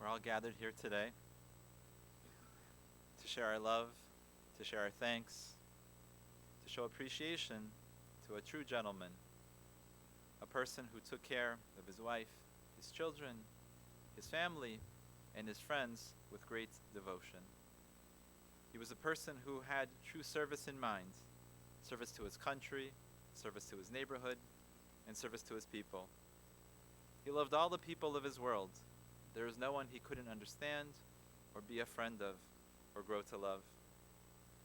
We're all gathered here today to share our love, to share our thanks, to show appreciation to a true gentleman, a person who took care of his wife, his children, his family, and his friends with great devotion. He was a person who had true service in mind, service to his country, service to his neighborhood, and service to his people. He loved all the people of his world. There was no one he couldn't understand or be a friend of or grow to love.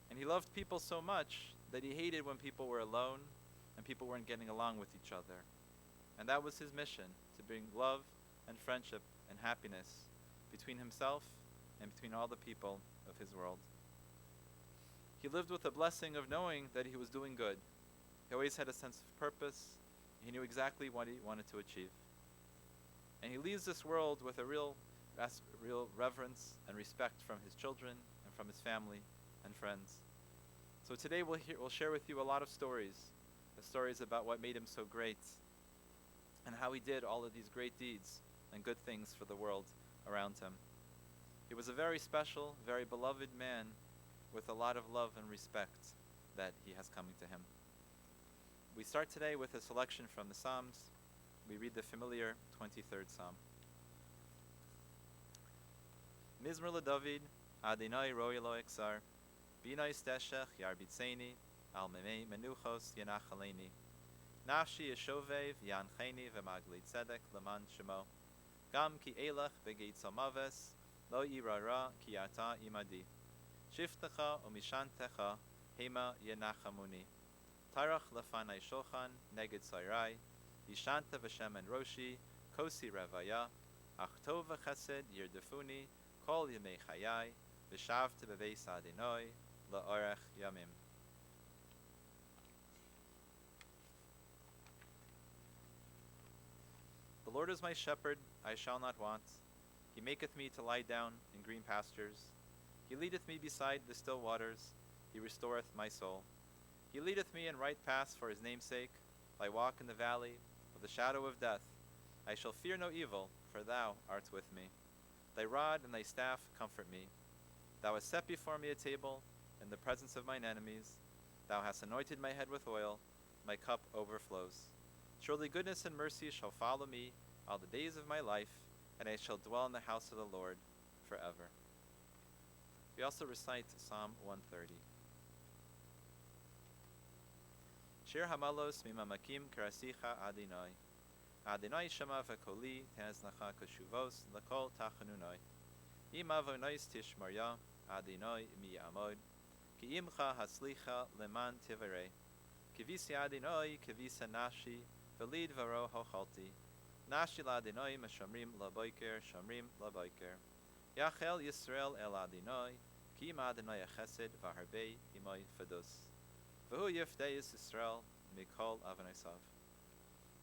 And he loved people so much that he hated when people were alone and people weren't getting along with each other. And that was his mission, to bring love and friendship and happiness between himself and between all the people of his world. He lived with the blessing of knowing that he was doing good. He always had a sense of purpose. He knew exactly what he wanted to achieve. And he leaves this world with a real reverence and respect from his children and from his family and friends. So today we'll share with you a lot of stories about what made him so great and how he did all of these great deeds and good things for the world around him. He was a very special, very beloved man with a lot of love and respect that he has coming to him. We start today with a selection from the Psalms. We read the familiar 23rd Psalm. Mizmor LeDavid, Adonai roi lo eksar, Binoi steshech yarbitzeni, al memei menuchos yanachaleni. Nafshi yeshovev yancheni v'magli tzedek leman shemo. Gam ki elach begeit somaves, lo yirara ki ata imadi. Shiftecha umishantecha, hema yanachamuni. Tarach lefanai shochan, neged sayrai, Yishanta v'shem en roshi, kosi revaya, achtov v'chesed yirdefuni, kol yemei chayai, v'shavte beveis Adonai, la'orech yamim. The Lord is my shepherd, I shall not want. He maketh me to lie down in green pastures. He leadeth me beside the still waters. He restoreth my soul. He leadeth me in right paths for his name's sake. I walk in the valley of the shadow of death. I shall fear no evil, for thou art with me. Thy rod and thy staff comfort me. Thou hast set before me a table in the presence of mine enemies. Thou hast anointed my head with oil. My cup overflows. Surely goodness and mercy shall follow me all the days of my life, and I shall dwell in the house of the Lord forever. We also recite Psalm 130. Shir hamalos mimamakim karasicha Adonai. Adonai shema v'koli teneznacha kashuvos lakol tachanunai. Im avonois tishmarya Adonai mi amod. Ki imcha haslicha leman tivarei. Kivisi Adonai kivisa nashi v'lid varo hochalti. Nashi l'Adonai meshamrim laboiker shamrim laboiker. Yachel Yisrael el Adonai ki im Adonai achesed v'harbei imoi fedus. V'hu yifdeis Yisrael mikol avonaisav.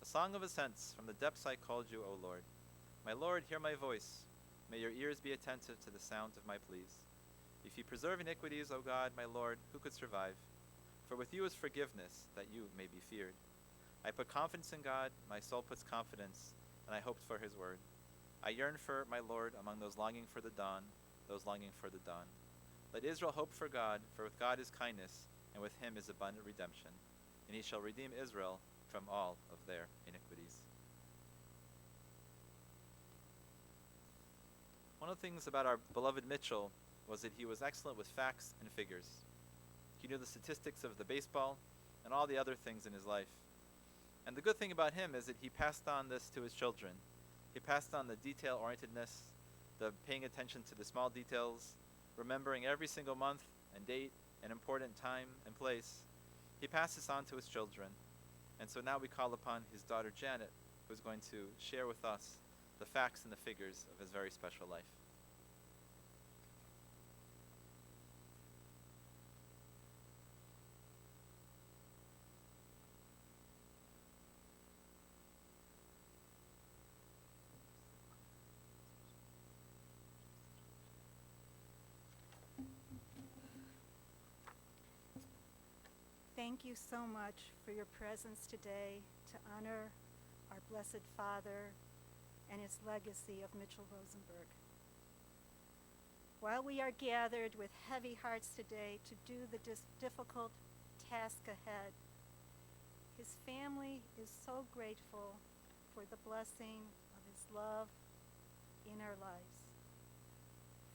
A song of ascents, from the depths I called you, O Lord. My Lord, hear my voice. May your ears be attentive to the sound of my pleas. If you preserve iniquities, O God, my Lord, who could survive? For with you is forgiveness, that you may be feared. I put confidence in God, my soul puts confidence, and I hoped for his word. I yearn for my Lord among those longing for the dawn, those longing for the dawn. Let Israel hope for God, for with God is kindness, and with him is abundant redemption, and he shall redeem Israel from all of their iniquities. One of the things about our beloved Mitchell was that he was excellent with facts and figures. He knew the statistics of the baseball and all the other things in his life. And the good thing about him is that he passed on this to his children. He passed on the detail-orientedness, the paying attention to the small details, remembering every single month and date and important time and place. He passed this on to his children. And so now we call upon his daughter Janet, who's going to share with us the facts and the figures of his very special life. Thank you so much for your presence today to honor our Blessed Father and his legacy of Mitchell Rosenberg. While we are gathered with heavy hearts today to do the difficult task ahead, his family is so grateful for the blessing of his love in our lives.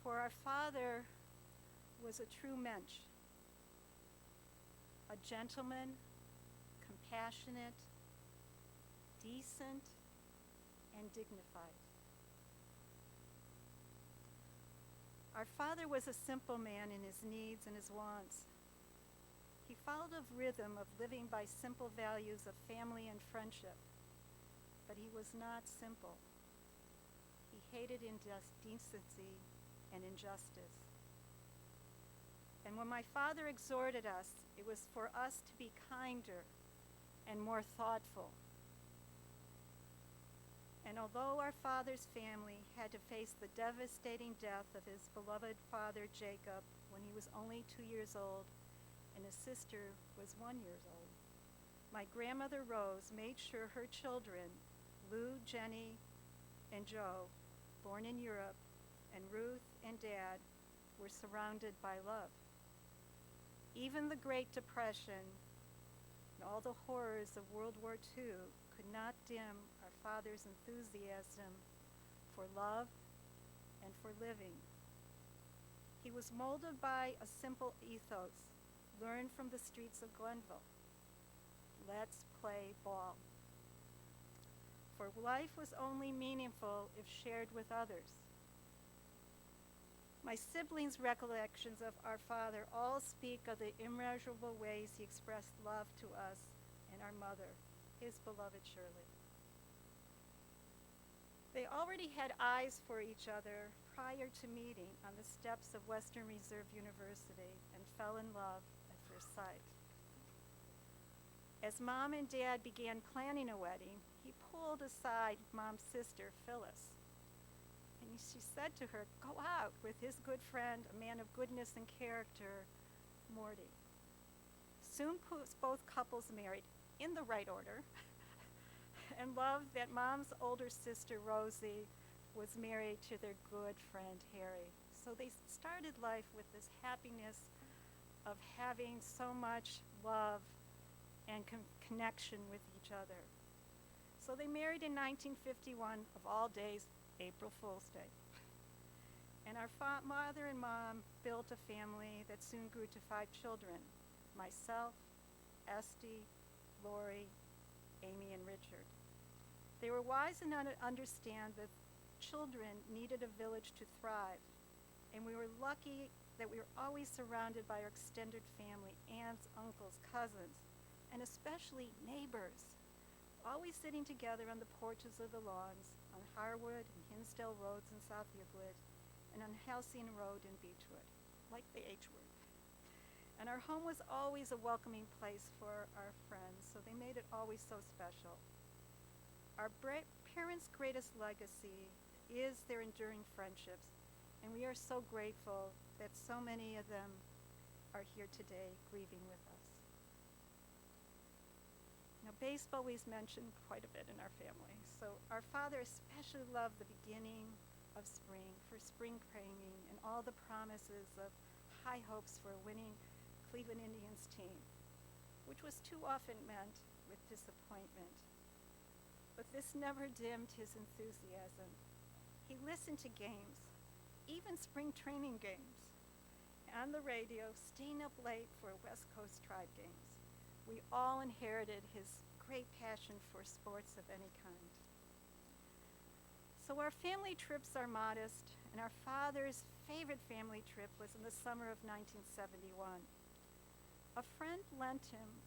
For our father was a true mensch, a gentleman, compassionate, decent, and dignified. Our father was a simple man in his needs and his wants. He followed a rhythm of living by simple values of family and friendship, but he was not simple. He hated indecency and injustice. And when my father exhorted us, it was for us to be kinder and more thoughtful. And although our father's family had to face the devastating death of his beloved father Jacob when he was only 2 years old and his sister was 1 year old, my grandmother Rose made sure her children, Lou, Jenny, and Joe, born in Europe, and Ruth and Dad, were surrounded by love. Even the Great Depression and all the horrors of World War II could not dim our father's enthusiasm for love and for living. He was molded by a simple ethos learned from the streets of Glenville. Let's play ball. For life was only meaningful if shared with others. My siblings' recollections of our father all speak of the immeasurable ways he expressed love to us and our mother, his beloved Shirley. They already had eyes for each other prior to meeting on the steps of Western Reserve University and fell in love at first sight. As Mom and Dad began planning a wedding, he pulled aside Mom's sister, Phyllis, and she said to her, "Go out with his good friend, a man of goodness and character, Morty." Soon both couples married in the right order and loved that Mom's older sister, Rosie, was married to their good friend, Harry. So they started life with this happiness of having so much love and connection with each other. So they married in 1951, of all days, April Fool's Day. And our mother and mom built a family that soon grew to 5 children: myself, Esty, Lori, Amy, and Richard. They were wise enough to understand that children needed a village to thrive, and we were lucky that we were always surrounded by our extended family, aunts, uncles, cousins, and especially neighbors, always sitting together on the porches of the lawns on Harwood and Hinsdale Roads in South Euclid, and on Halcyon Road in Beechwood, like the H word. And our home was always a welcoming place for our friends, so they made it always so special. Our parents' greatest legacy is their enduring friendships, and we are so grateful that so many of them are here today grieving with us. Now, baseball is mentioned quite a bit in our family, so our father especially loved the beginning of spring, for spring training and all the promises of high hopes for a winning Cleveland Indians team, which was too often met with disappointment. But this never dimmed his enthusiasm. He listened to games, even spring training games, on the radio, staying up late for West Coast Tribe games. We all inherited his great passion for sports of any kind. So our family trips are modest, and our father's favorite family trip was in the summer of 1971. A friend lent him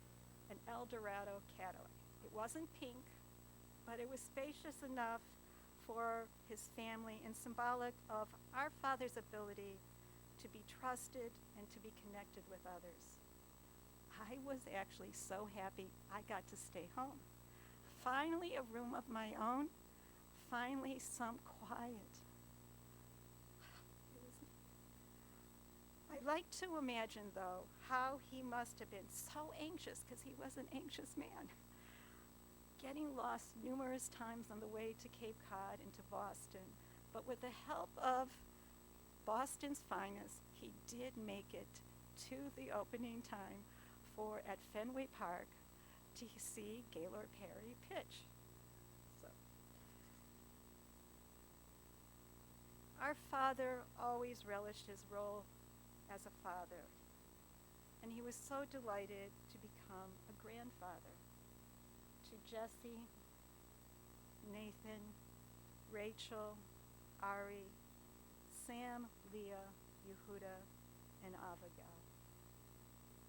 an Eldorado Cadillac. It wasn't pink, but it was spacious enough for his family and symbolic of our father's ability to be trusted and to be connected with others. I was actually so happy I got to stay home. Finally, a room of my own. Finally, some quiet. I like to imagine, though, how he must have been so anxious, because he was an anxious man, getting lost numerous times on the way to Cape Cod and to Boston. But with the help of Boston's finest, he did make it to the opening time at Fenway Park to see Gaylord Perry pitch. So, our father always relished his role as a father, and he was so delighted to become a grandfather to Jesse, Nathan, Rachel, Ari, Sam, Leah, Yehuda, and Abigail,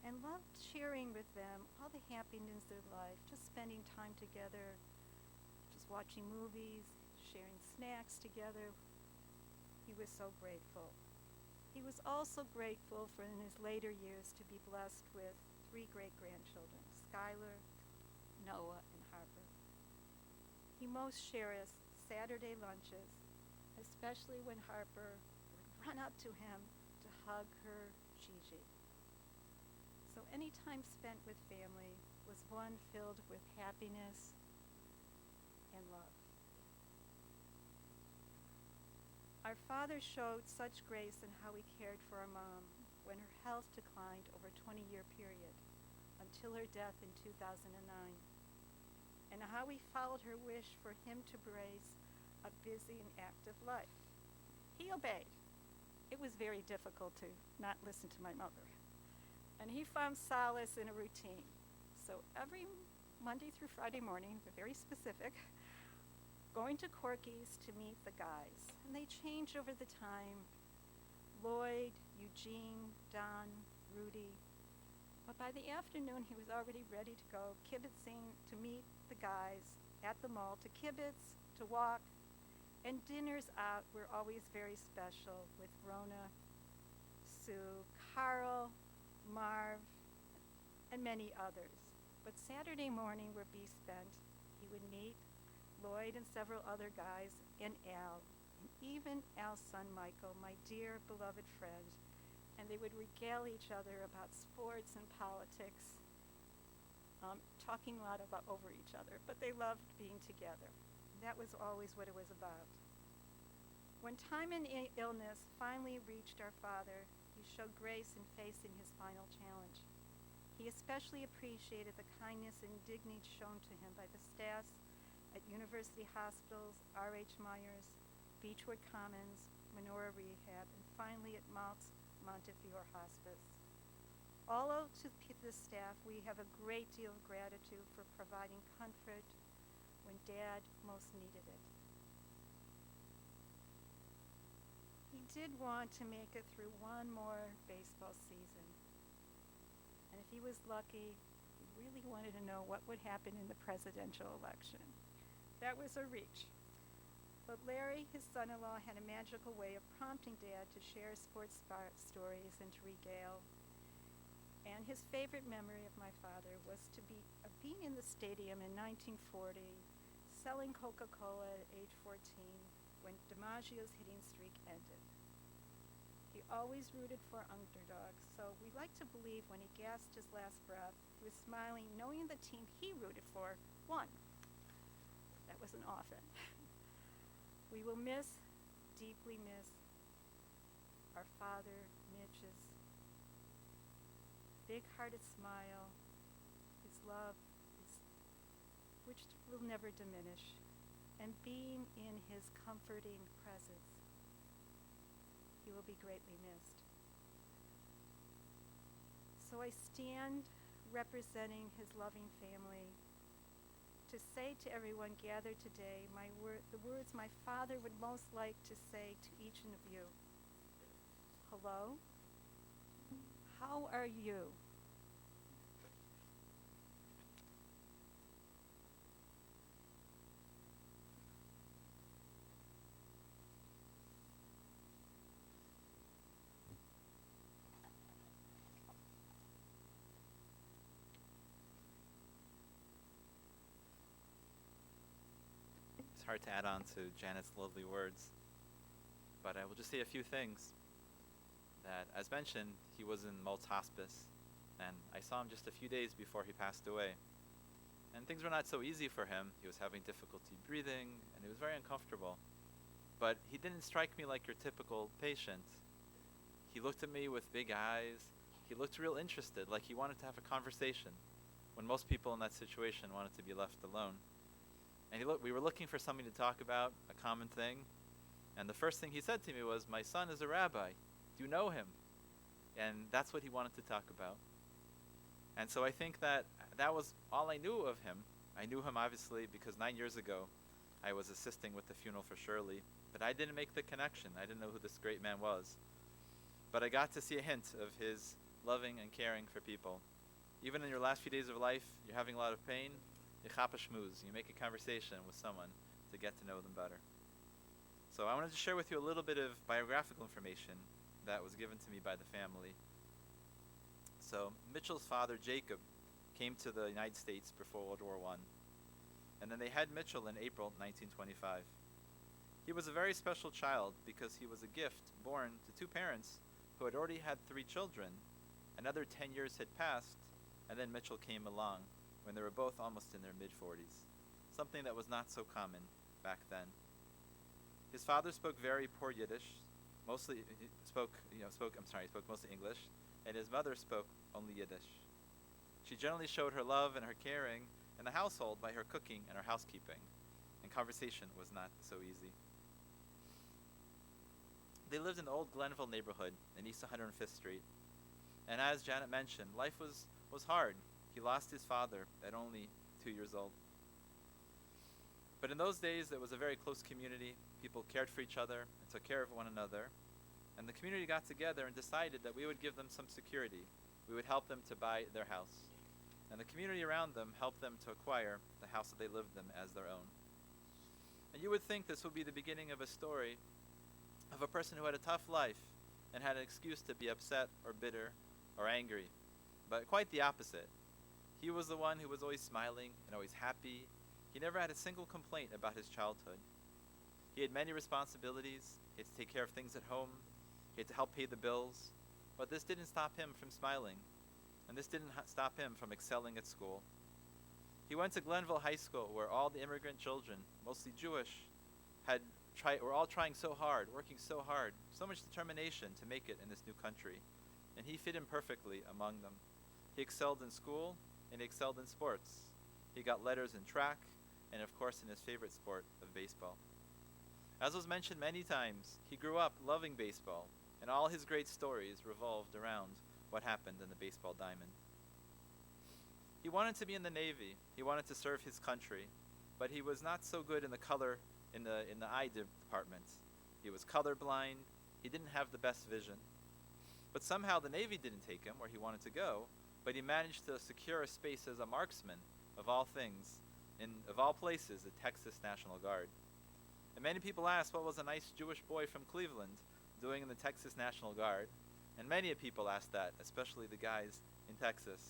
and loved sharing with them all the happiness of their life, just spending time together, just watching movies, sharing snacks together. He was so grateful. He was also grateful for in his later years to be blessed with 3 great-grandchildren, Skylar, Noah, and Harper. He most cherished Saturday lunches, especially when Harper would run up to him to hug her Gigi. So any time spent with family was one filled with happiness and love. Our father showed such grace in how he cared for our mom when her health declined over a 20-year period until her death in 2009, and how he followed her wish for him to embrace a busy and active life. He obeyed. It was very difficult to not listen to my mother. And he found solace in a routine. So every Monday through Friday morning, they're very specific, going to Corky's to meet the guys. And they change over the time. Lloyd, Eugene, Don, Rudy. But by the afternoon, he was already ready to go kibitzing to meet the guys at the mall, to kibitz, to walk. And dinners out were always very special with Rona, Sue, Carl, Marv, and many others. But Saturday morning would be spent. He would meet Lloyd and several other guys, and Al, and even Al's son Michael, my dear beloved friend, and they would regale each other about sports and politics, talking a lot over each other, but they loved being together. That was always what it was about. When time and illness finally reached our father, he showed grace in facing his final challenge. He especially appreciated the kindness and dignity shown to him by the staffs at university hospitals, R.H. Myers, Beechwood Commons, Menorah Rehab, and finally at Maltz Montefiore Hospice. Although to the staff, we have a great deal of gratitude for providing comfort when Dad most needed it. He did want to make it through one more baseball season. And if he was lucky, he really wanted to know what would happen in the presidential election. That was a reach. But Larry, his son-in-law, had a magical way of prompting Dad to share sports stories and to regale. And his favorite memory of my father was of being in the stadium in 1940, selling Coca-Cola at age 14 when DiMaggio's hitting streak ended. He always rooted for underdogs, so we like to believe when he gasped his last breath, he was smiling knowing the team he rooted for won. That wasn't often. We will deeply miss our father, Mitch's big-hearted smile, his love, which will never diminish, and being in his comforting presence. He will be greatly missed. So I stand representing his loving family to say to everyone gathered today the words my father would most like to say to each of you. Hello? How are you? It's hard to add on to Janet's lovely words, but I will just say a few things. That, as mentioned, he was in Maltz Hospice, and I saw him just a few days before he passed away. And things were not so easy for him. He was having difficulty breathing, and it was very uncomfortable. But he didn't strike me like your typical patient. he looked at me with big eyes. He looked real interested, like he wanted to have a conversation, when most people in that situation wanted to be left alone. And we were looking for something to talk about, a common thing. And the first thing he said to me was, "My son is a rabbi. Do you know him?" And that's what he wanted to talk about. And so I think that that was all I knew of him. I knew him obviously because 9 years ago I was assisting with the funeral for Shirley, but I didn't make the connection. I didn't know who this great man was. But I got to see a hint of his loving and caring for people. Even in your last few days of life, you're having a lot of pain, you chapa shmooze, you make a conversation with someone to get to know them better. So I wanted to share with you a little bit of biographical information that was given to me by the family. So Mitchell's father, Jacob, came to the United States before World War I. And then they had Mitchell in April 1925. He was a very special child because he was a gift born to two parents who had already had 3 children. Another 10 years had passed, and then Mitchell came along when they were both almost in their mid-40s, something that was not so common back then. His father spoke very poor Yiddish, he spoke mostly English, and his mother spoke only Yiddish. She generally showed her love and her caring in the household by her cooking and her housekeeping, and conversation was not so easy. They lived in the old Glenville neighborhood in East 105th Street, and as Janet mentioned, life was hard. He lost his father at only 2 years old. But in those days, there was a very close community. People cared for each other and took care of one another. And the community got together and decided that we would give them some security. We would help them to buy their house. And the community around them helped them to acquire the house that they lived in as their own. And you would think this would be the beginning of a story of a person who had a tough life and had an excuse to be upset or bitter or angry. But quite the opposite. He was the one who was always smiling and always happy. He never had a single complaint about his childhood. He had many responsibilities. He had to take care of things at home. He had to help pay the bills. But this didn't stop him from smiling. And this didn't stop him from excelling at school. He went to Glenville High School, where all the immigrant children, mostly Jewish, were all trying so hard, working so hard, so much determination to make it in this new country. And he fit in perfectly among them. He excelled in school, and he excelled in sports. He got letters in track, and of course in his favorite sport of baseball. As was mentioned many times, he grew up loving baseball, and all his great stories revolved around what happened in the baseball diamond. He wanted to be in the Navy. He wanted to serve his country, but he was not so good in the eye department. He was colorblind. He didn't have the best vision. But somehow the Navy didn't take him where he wanted to go, but he managed to secure a space as a marksman, of all things, of all places, the Texas National Guard. And many people asked what was a nice Jewish boy from Cleveland doing in the Texas National Guard. And many people asked that, especially the guys in Texas.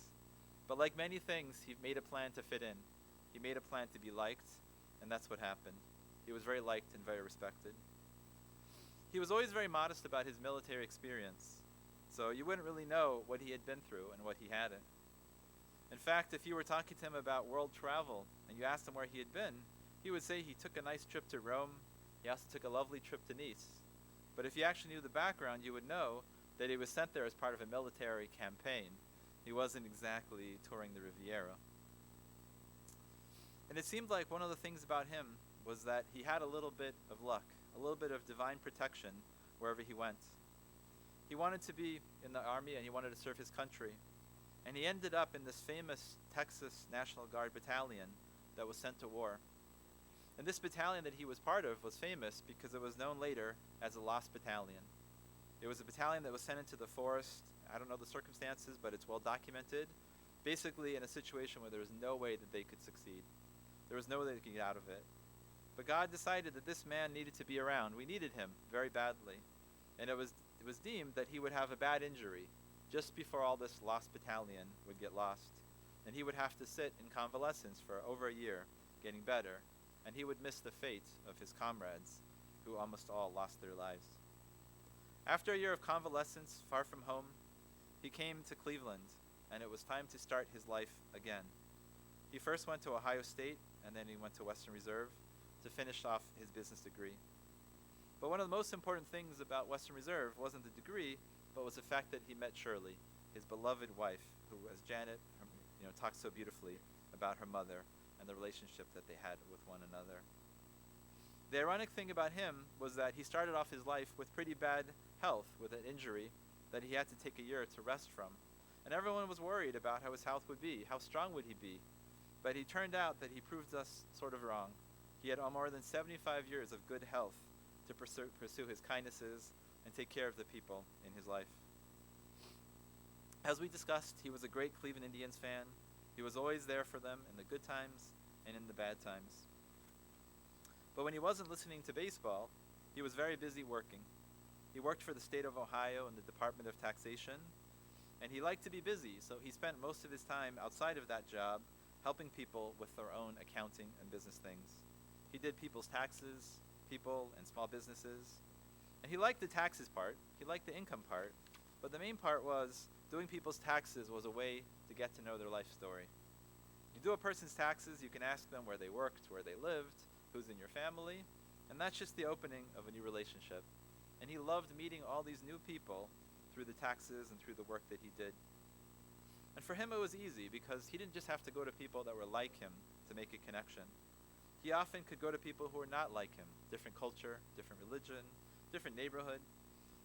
But like many things, he made a plan to fit in. He made a plan to be liked, and that's what happened. He was very liked and very respected. He was always very modest about his military experience, so you wouldn't really know what he had been through and what he hadn't. In fact, if you were talking to him about world travel and you asked him where he had been, he would say he took a nice trip to Rome. He also took a lovely trip to Nice. But if you actually knew the background, you would know that he was sent there as part of a military campaign. He wasn't exactly touring the Riviera. And it seemed like one of the things about him was that he had a little bit of luck, a little bit of divine protection wherever he went. He wanted to be in the army and he wanted to serve his country. And he ended up in this famous Texas National Guard battalion that was sent to war. And this battalion that he was part of was famous because it was known later as the Lost Battalion. It was a battalion that was sent into the forest. I don't know the circumstances, but it's well documented. Basically in a situation where there was no way that they could succeed. There was no way they could get out of it. But God decided that this man needed to be around. We needed him very badly. And it was deemed that he would have a bad injury just before all this Lost Battalion would get lost. And he would have to sit in convalescence for over a year, getting better. And he would miss the fate of his comrades, who almost all lost their lives. After a year of convalescence, far from home, he came to Cleveland, and it was time to start his life again. He first went to Ohio State, and then he went to Western Reserve to finish off his business degree. But one of the most important things about Western Reserve wasn't the degree, but was the fact that he met Shirley, his beloved wife, who, as Janet, talks so beautifully about her mother and the relationship that they had with one another. The ironic thing about him was that he started off his life with pretty bad health, with an injury that he had to take a year to rest from. And everyone was worried about how his health would be, how strong would he be. But he turned out that he proved us sort of wrong. He had more than 75 years of good health to pursue his kindnesses and take care of the people in his life. As we discussed, he was a great Cleveland Indians fan. He was always there for them in the good times and in the bad times. But when he wasn't listening to baseball, he was very busy working. He worked for the state of Ohio in the Department of Taxation, and he liked to be busy, so he spent most of his time outside of that job helping people with their own accounting and business things. He did people's taxes, people and small businesses, and he liked the taxes part, he liked the income part, but the main part was doing people's taxes was a way to get to know their life story. You do a person's taxes, you can ask them where they worked, where they lived, who's in your family, and that's just the opening of a new relationship. And he loved meeting all these new people through the taxes and through the work that he did. And for him it was easy because he didn't just have to go to people that were like him to make a connection. He often could go to people who were not like him, different culture, different religion, different neighborhood,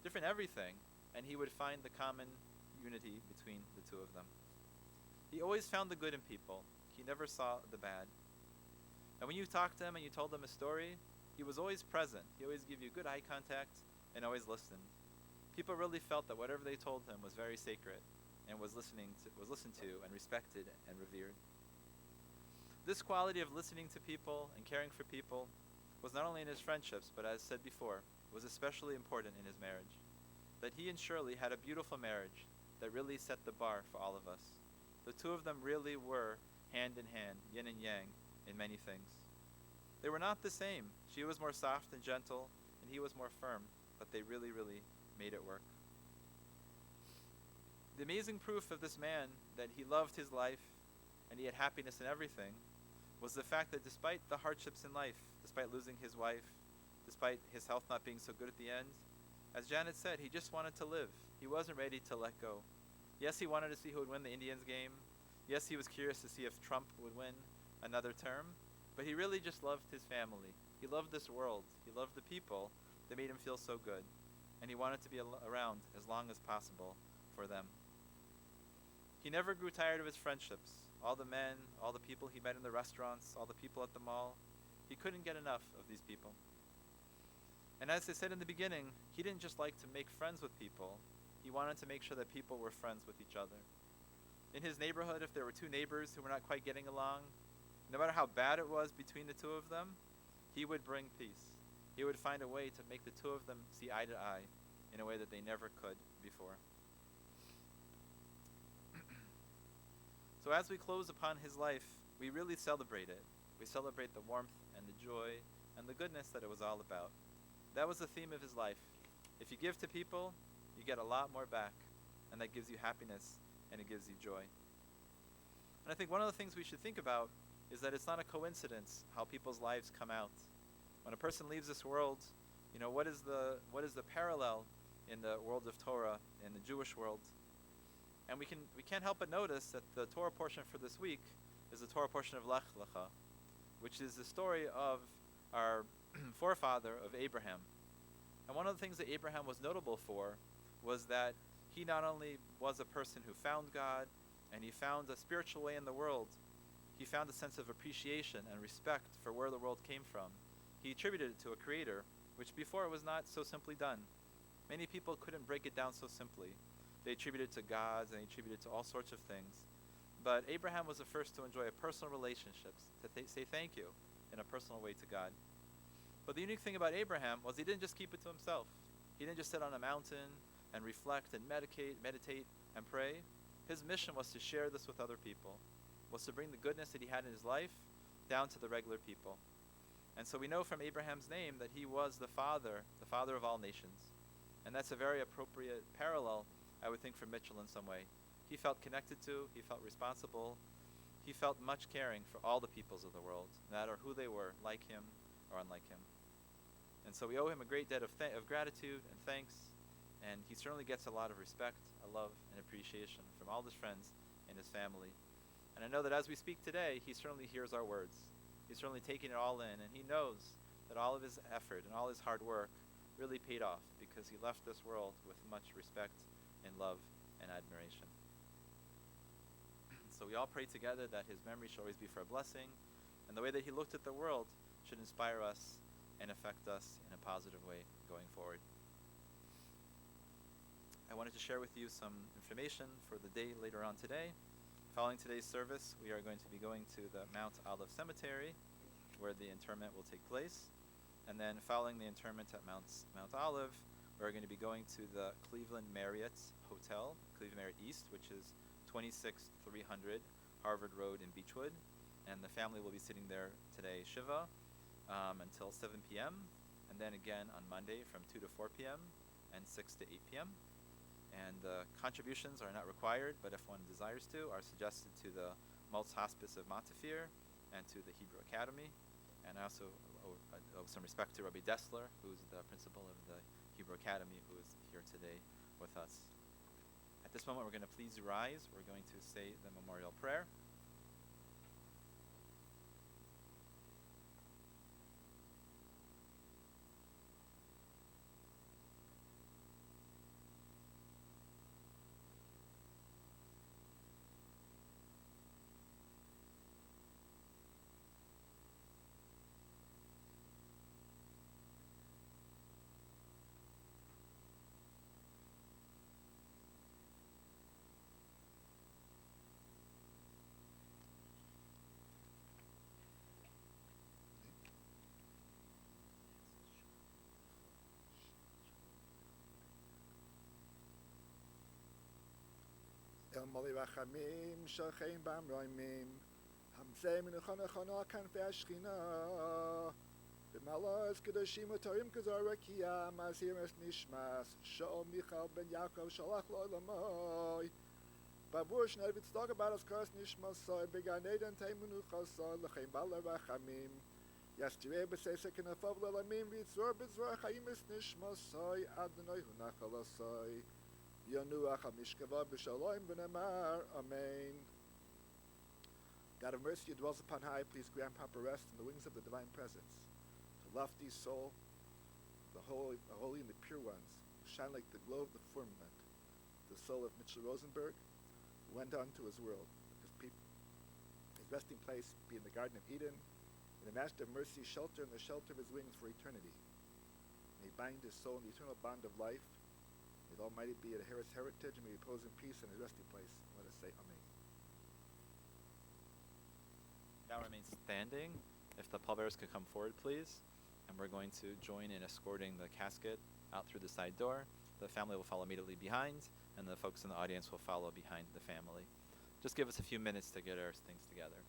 different everything, and he would find the common unity between the two of them. He always found the good in people. He never saw the bad. And when you talked to him and you told him a story, he was always present. He always gave you good eye contact and always listened. People really felt that whatever they told him was very sacred and was listened to and respected and revered. This quality of listening to people and caring for people was not only in his friendships, but as said before, was especially important in his marriage. That he and Shirley had a beautiful marriage that really set the bar for all of us. The two of them really were hand in hand, yin and yang, in many things. They were not the same. She was more soft and gentle, and he was more firm, but they really, really made it work. The amazing proof of this man that he loved his life and he had happiness in everything was the fact that despite the hardships in life, despite losing his wife, despite his health not being so good at the end, as Janet said, he just wanted to live. He wasn't ready to let go. Yes, he wanted to see who would win the Indians game. Yes, he was curious to see if Trump would win another term, but he really just loved his family. He loved this world. He loved the people that made him feel so good, and he wanted to be around as long as possible for them. He never grew tired of his friendships. All the men, all the people he met in the restaurants, all the people at the mall. He couldn't get enough of these people. And as I said in the beginning, he didn't just like to make friends with people. He wanted to make sure that people were friends with each other. In his neighborhood, if there were two neighbors who were not quite getting along, no matter how bad it was between the two of them, he would bring peace. He would find a way to make the two of them see eye to eye in a way that they never could before. So as we close upon his life, we really celebrate it. We celebrate the warmth and the joy and the goodness that it was all about. That was the theme of his life. If you give to people, you get a lot more back, and that gives you happiness and it gives you joy. And I think one of the things we should think about is that it's not a coincidence how people's lives come out. When a person leaves this world, what is the parallel in the world of Torah, in the Jewish world? And we can't help but notice that the Torah portion for this week is the Torah portion of Lech Lecha, which is the story of our forefather of Abraham. And one of the things that Abraham was notable for was that he not only was a person who found God and he found a spiritual way in the world, he found a sense of appreciation and respect for where the world came from. He attributed it to a creator, which before was not so simply done. Many people couldn't break it down so simply. They attributed it to gods and they attributed it to all sorts of things. But Abraham was the first to enjoy a personal relationships, to say thank you in a personal way to God. But the unique thing about Abraham was he didn't just keep it to himself. He didn't just sit on a mountain and reflect and meditate and pray. His mission was to share this with other people, was to bring the goodness that he had in his life down to the regular people. And so we know from Abraham's name that he was the father of all nations. And that's a very appropriate parallel, I would think, for Mitchell in some way. He felt connected to, he felt responsible, he felt much caring for all the peoples of the world, no matter who they were, like him or unlike him. And so we owe him a great debt of gratitude and thanks, And he certainly gets a lot of respect, a love, and appreciation from all his friends and his family. And I know that as we speak today, he certainly hears our words. He's certainly taking it all in, and he knows that all of his effort and all his hard work really paid off because he left this world with much respect and love and admiration. So we all pray together that his memory shall always be for a blessing, and the way that he looked at the world should inspire us and affect us in a positive way going forward. I wanted to share with you some information for the day later on today. Following today's service, we are going to be going to the Mount Olive Cemetery, where the interment will take place. And then following the interment at Mount Olive, we're going to be going to the Cleveland Marriott Hotel, Cleveland Marriott East, which is 26300 Harvard Road in Beechwood. And the family will be sitting there today, Shiva, until 7 p.m. And then again on Monday from 2 to 4 p.m. and 6 to 8 p.m. And contributions are not required, but if one desires to, are suggested to the Maltz Hospice of Montefiore and to the Hebrew Academy. And I also owe some respect to Rabbi Dessler, who's the principal of the Hebrew Academy, who is here today with us. At this moment, we're going to please rise. We're going to say the memorial prayer. El Moli Rachamim, Shalchein Bam Roimim, Hamzeh Menuchana Chana Kanfei Ashchina, B'malos Kedoshim Utorim Kazar Rakia, Mazir Es Nishmas, Shaol Michal Ben Yaakov Shalach Lo Lamoy, Bavur Shnei Vitzdag Abadas Karas Nishmas Soy, Began Eden Tei Menuchal Soy, Lechein Bala Rachamim, Yastireh B'Seisek Kenafav Lelamim, Vitzor B'Zor Chaim Es Nishmas Soy, Adonai Hunachal Soy, Yonuach HaMishkava B'Shalom B'Nemar. Amen. God of mercy, who dwells upon high, please grant proper rest in the wings of the divine presence. The lofty soul, the holy and the pure ones, who shine like the glow of the firmament. The soul of Mitchell Rosenberg, who went on to his world. His resting place be in the Garden of Eden, and the Master of Mercy shelter in the shelter of his wings for eternity. May he bind his soul in the eternal bond of life. May the Almighty be at his heritage, and may he repose in peace in his resting place. Let us say Amen. Now remain standing. If the pallbearers could come forward, please. And we're going to join in escorting the casket out through the side door. The family will follow immediately behind, and the folks in the audience will follow behind the family. Just give us a few minutes to get our things together.